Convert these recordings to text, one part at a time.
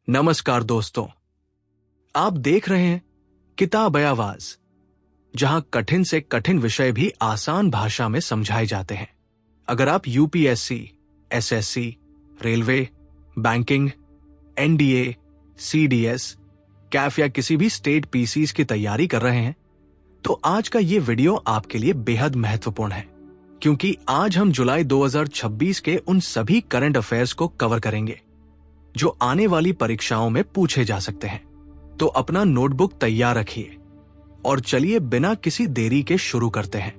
नमस्कार दोस्तों, आप देख रहे हैं किताब आवाज, जहां कठिन से कठिन विषय भी आसान भाषा में समझाए जाते हैं। अगर आप UPSC, SSC, railway, banking, NDA, CDS, Kaif या किसी भी स्टेट पीसीज की तैयारी कर रहे हैं, तो आज का ये वीडियो आपके लिए बेहद महत्वपूर्ण है, क्योंकि आज हम जुलाई 2026 के उन सभी करंट अफेयर्स को कवर करेंगे जो आने वाली परीक्षाओं में पूछे जा सकते हैं। तो अपना नोटबुक तैयार रखिए और चलिए बिना किसी देरी के शुरू करते हैं।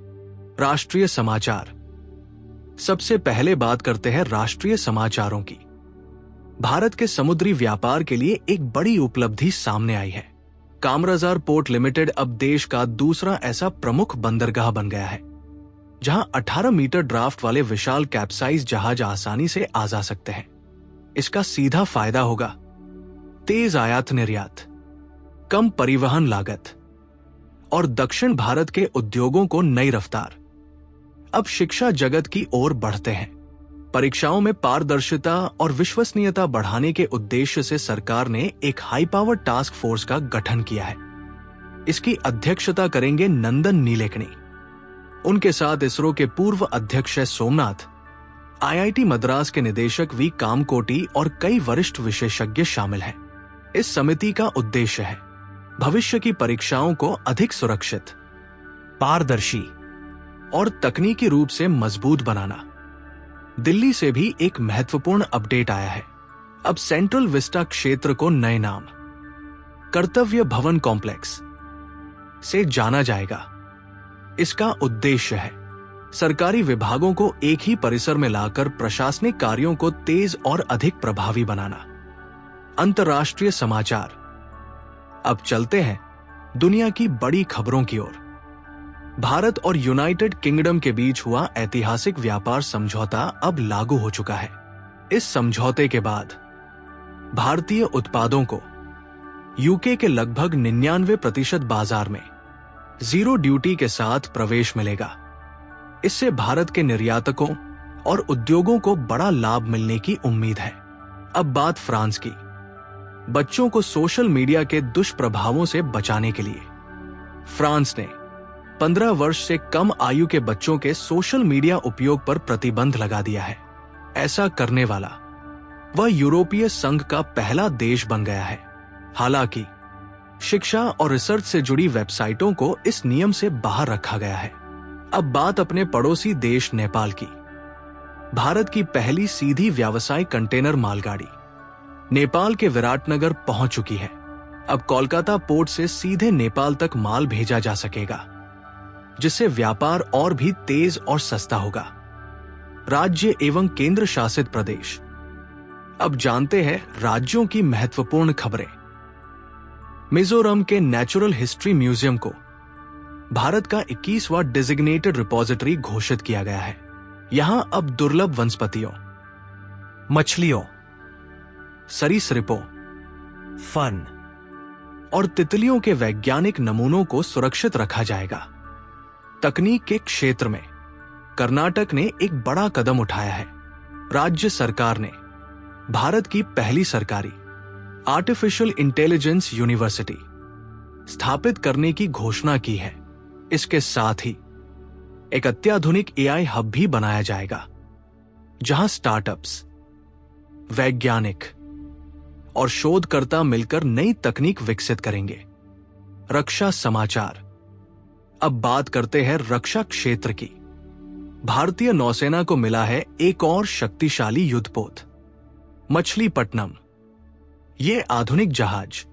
राष्ट्रीय समाचार। सबसे पहले बात करते हैं राष्ट्रीय समाचारों की। भारत के समुद्री व्यापार के लिए एक बड़ी उपलब्धि सामने आई है। कामराजार पोर्ट लिमिटेड अब देश का दूसरा ऐसा प्रमुख बंदरगाह बन गया है जहां 18 मीटर ड्राफ्ट वाले विशाल कैप्साइज जहाज आसानी से आ जा सकते हैं। इसका सीधा फायदा होगा तेज आयात निर्यात, कम परिवहन लागत और दक्षिण भारत के उद्योगों को नई रफ्तार। अब शिक्षा जगत की ओर बढ़ते हैं। परीक्षाओं में पारदर्शिता और विश्वसनीयता बढ़ाने के उद्देश्य से सरकार ने एक हाई पावर टास्क फोर्स का गठन किया है। इसकी अध्यक्षता करेंगे नंदन नीलेकणी। उनके साथ इसरो के पूर्व अध्यक्ष सोमनाथ, आईआईटी मद्रास के निदेशक वी कामकोटी और कई वरिष्ठ विशेषज्ञ शामिल हैं। इस समिति का उद्देश्य है भविष्य की परीक्षाओं को अधिक सुरक्षित, पारदर्शी और तकनीकी रूप से मजबूत बनाना। दिल्ली से भी एक महत्वपूर्ण अपडेट आया है। अब सेंट्रल विस्टा क्षेत्र को नए नाम कर्तव्य भवन कॉम्प्लेक्स से जाना जाएगा। इसका उद्देश्य है सरकारी विभागों को एक ही परिसर में लाकर प्रशासनिक कार्यों को तेज और अधिक प्रभावी बनाना। अंतर्राष्ट्रीय समाचार। अब चलते हैं दुनिया की बड़ी खबरों की ओर। भारत और यूनाइटेड किंगडम के बीच हुआ ऐतिहासिक व्यापार समझौता अब लागू हो चुका है। इस समझौते के बाद भारतीय उत्पादों को यूके के लगभग 99% बाजार में जीरो ड्यूटी के साथ प्रवेश मिलेगा। इससे भारत के निर्यातकों और उद्योगों को बड़ा लाभ मिलने की उम्मीद है। अब बात फ्रांस की। बच्चों को सोशल मीडिया के दुष्प्रभावों से बचाने के लिए फ्रांस ने 15 वर्ष से कम आयु के बच्चों के सोशल मीडिया उपयोग पर प्रतिबंध लगा दिया है। ऐसा करने वाला वह यूरोपीय संघ का पहला देश बन गया है। हालांकि शिक्षा और रिसर्च से जुड़ी वेबसाइटों को इस नियम से बाहर रखा गया है। अब बात अपने पड़ोसी देश नेपाल की। भारत की पहली सीधी व्यावसायिक कंटेनर मालगाड़ी नेपाल के विराटनगर पहुंच चुकी है। अब कोलकाता पोर्ट से सीधे नेपाल तक माल भेजा जा सकेगा, जिससे व्यापार और भी तेज और सस्ता होगा। राज्य एवं केंद्र शासित प्रदेश। अब जानते हैं राज्यों की महत्वपूर्ण खबरें। मिजोरम के नेचुरल हिस्ट्री म्यूजियम को भारत का 21वां डेजिग्नेटेड रिपोजिटरी घोषित किया गया है। यहां अब दुर्लभ वनस्पतियों, मछलियों, सरीसृपों, फन और तितलियों के वैज्ञानिक नमूनों को सुरक्षित रखा जाएगा। तकनीक के क्षेत्र में कर्नाटक ने एक बड़ा कदम उठाया है। राज्य सरकार ने भारत की पहली सरकारी आर्टिफिशियल इंटेलिजेंस यूनिवर्सिटी स्थापित करने की घोषणा की है। इसके साथ ही एक अत्याधुनिक एआई हब भी बनाया जाएगा, जहां स्टार्टअप्स, वैज्ञानिक और शोधकर्ता मिलकर नई तकनीक विकसित करेंगे। रक्षा समाचार। अब बात करते हैं रक्षा क्षेत्र की। भारतीय नौसेना को मिला है एक और शक्तिशाली युद्धपोत, मछलीपट्टनम। ये आधुनिक जहाज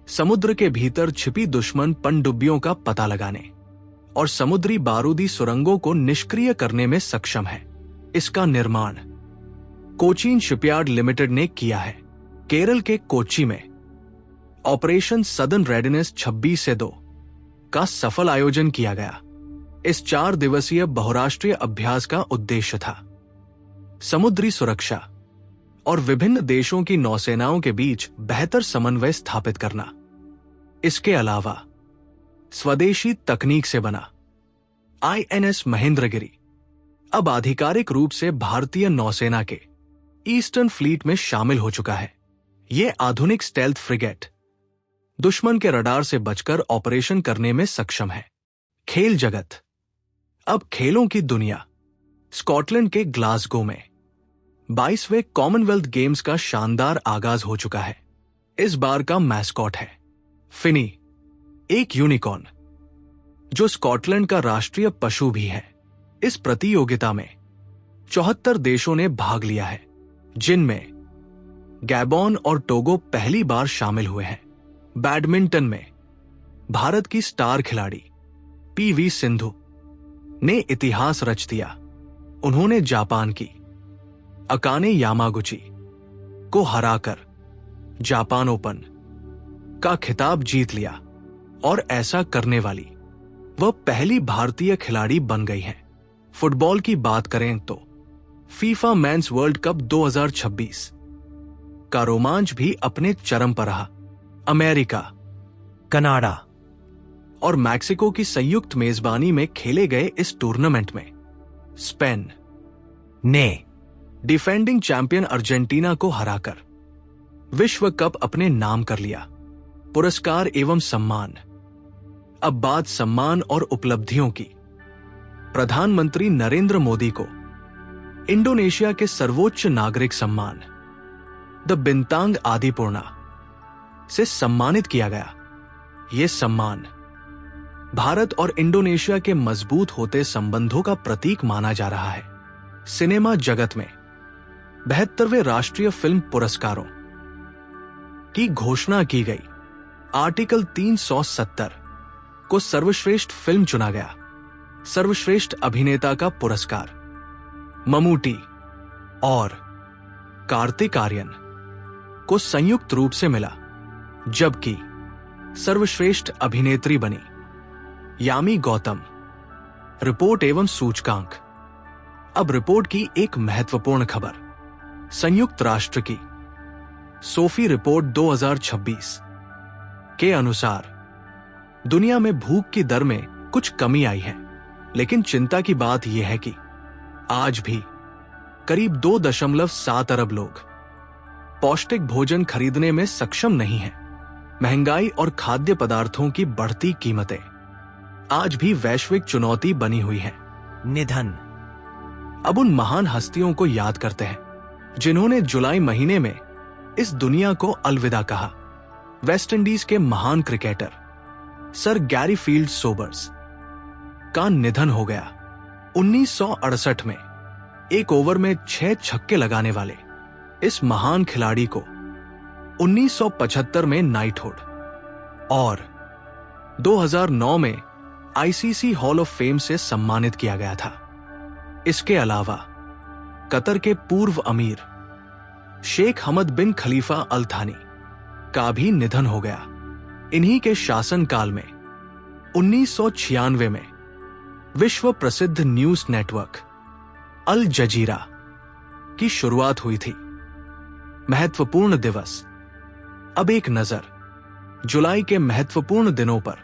समुद्र के भीतर छिपी दुश्मन पनडुब्बियों का पता लगाने और समुद्री बारूदी सुरंगों को निष्क्रिय करने में सक्षम है। इसका निर्माण कोचीन शिपयार्ड लिमिटेड ने किया है। केरल के कोच्चि में ऑपरेशन सदर्न रेडिनेस 26/2 का सफल आयोजन किया गया। इस 4 दिवसीय बहुराष्ट्रीय अभ्यास का उद्देश्य था समुद्री सुरक्षा और विभिन्न देशों की नौसेनाओं के बीच बेहतर समन्वय स्थापित करना। इसके अलावा स्वदेशी तकनीक से बना आईएनएस महेंद्रगिरी अब आधिकारिक रूप से भारतीय नौसेना के ईस्टर्न फ्लीट में शामिल हो चुका है। ये आधुनिक स्टेल्थ फ्रिगेट दुश्मन के रडार से बचकर ऑपरेशन करने में सक्षम है। खेल जगत। अब खेलों की दुनिया। स्कॉटलैंड के ग्लासगो में 22वें कॉमनवेल्थ गेम्स का शानदार आगाज हो चुका है। इस बार का मैस्कॉट है फिनी, एक यूनिकॉर्न जो स्कॉटलैंड का राष्ट्रीय पशु भी है। इस प्रतियोगिता में 74 देशों ने भाग लिया है, जिनमें गैबोन और टोगो पहली बार शामिल हुए हैं। बैडमिंटन में भारत की स्टार खिलाड़ी पीवी सिंधु ने इतिहास रच दिया। उन्होंने जापान की अकाने यामागुची को हराकर जापान ओपन का खिताब जीत लिया और ऐसा करने वाली वह पहली भारतीय खिलाड़ी बन गई हैं। फुटबॉल की बात करें तो फीफा मेंस वर्ल्ड कप 2026 का रोमांच भी अपने चरम पर रहा। अमेरिका, कनाडा और मैक्सिको की संयुक्त मेजबानी में खेले गए इस टूर्नामेंट में स्पेन ने डिफेंडिंग चैंपियन अर्जेंटीना को हराकर विश्व कप अपने नाम कर लिया। पुरस्कार एवं सम्मान। अब बात सम्मान और उपलब्धियों की। प्रधानमंत्री नरेंद्र मोदी को इंडोनेशिया के सर्वोच्च नागरिक सम्मान द बिंतांग आदिपूर्णा से सम्मानित किया गया। यह सम्मान भारत और इंडोनेशिया के मजबूत होते संबंधों का प्रतीक माना जा रहा है। सिनेमा जगत में 72वें राष्ट्रीय फिल्म पुरस्कारों की घोषणा की गई। आर्टिकल 370 को सर्वश्रेष्ठ फिल्म चुना गया। सर्वश्रेष्ठ अभिनेता का पुरस्कार ममूटी और कार्तिक आर्यन को संयुक्त रूप से मिला, जबकि सर्वश्रेष्ठ अभिनेत्री बनी यामी गौतम। रिपोर्ट एवं सूचकांक। अब रिपोर्ट की एक महत्वपूर्ण खबर। संयुक्त राष्ट्र की सोफी रिपोर्ट 2026 के अनुसार दुनिया में भूख की दर में कुछ कमी आई है, लेकिन चिंता की बात यह है कि आज भी करीब 2.7 अरब लोग पौष्टिक भोजन खरीदने में सक्षम नहीं हैं। महंगाई और खाद्य पदार्थों की बढ़ती कीमतें आज भी वैश्विक चुनौती बनी हुई हैं। निधन। अब उन महान हस्तियों को याद करते हैं जिन्होंने जुलाई महीने में इस दुनिया को अलविदा कहा। वेस्ट इंडीज के महान cricketer sir Garry field Sobers का निधन हो गया। 1968 में एक ओवर में 6 छक्के लगाने वाले इस महान खिलाड़ी को 1975 में नाइटहुड और 2009 में आईसीसी हॉल ऑफ फेम से सम्मानित किया गया था। इसके अलावा कतर के पूर्व अमीर शेख हमद बिन खलीफा अल थानी का भी निधन हो गया। इन्हीं के शासनकाल में 1996 में विश्व प्रसिद्ध न्यूज नेटवर्क अल जजीरा की शुरुआत हुई थी। महत्वपूर्ण दिवस। अब एक नजर जुलाई के महत्वपूर्ण दिनों पर।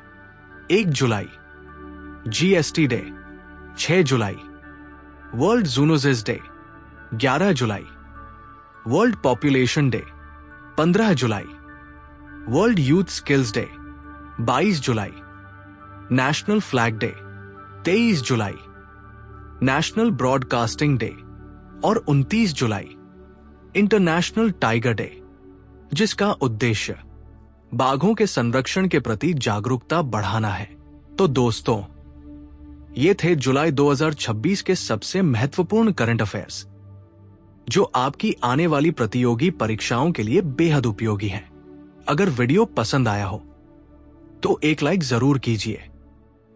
1 जुलाई जीएसटी डे, 6 जुलाई वर्ल्ड जूनोसिस डे, 11 जुलाई वर्ल्ड पॉपुलेशन डे, 15 जुलाई वर्ल्ड यूथ स्किल्स डे, 22 जुलाई नेशनल फ्लैग डे, 23 जुलाई नेशनल ब्रॉडकास्टिंग डे और 29 जुलाई इंटरनेशनल टाइगर डे, जिसका उद्देश्य बाघों के संरक्षण के प्रति जागरूकता बढ़ाना है। तो दोस्तों, ये थे जुलाई 2026 के सबसे महत्वपूर्ण करंट अफेयर्स, जो आपकी आने वाली प्रतियोगी परीक्षाओं के लिए बेहद उपयोगी हैं। अगर वीडियो पसंद आया हो तो एक लाइक जरूर कीजिए।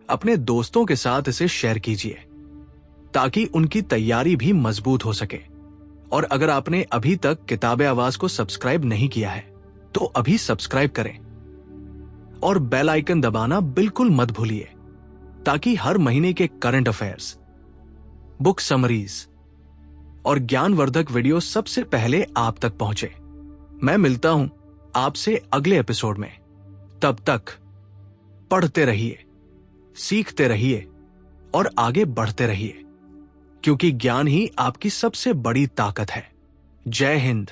अपने दोस्तों के साथ इसे शेयर कीजिए ताकि उनकी तैयारी भी मजबूत हो सके। और अगर आपने अभी तक किताबे आवाज को सब्सक्राइब नहीं किया है तो अभी सब्सक्राइब करें और बेल आइकन दबाना बिल्कुल मत भूलिए, ताकि हर महीने के करंट अफेयर्स, बुक समरीज और ज्ञानवर्धक वीडियो सबसे पहले आप तक पहुंचे। मैं मिलता हूं आपसे अगले एपिसोड में। तब तक पढ़ते रहिए, सीखते रहिए और आगे बढ़ते रहिए, क्योंकि ज्ञान ही आपकी सबसे बड़ी ताकत है। जय हिंद।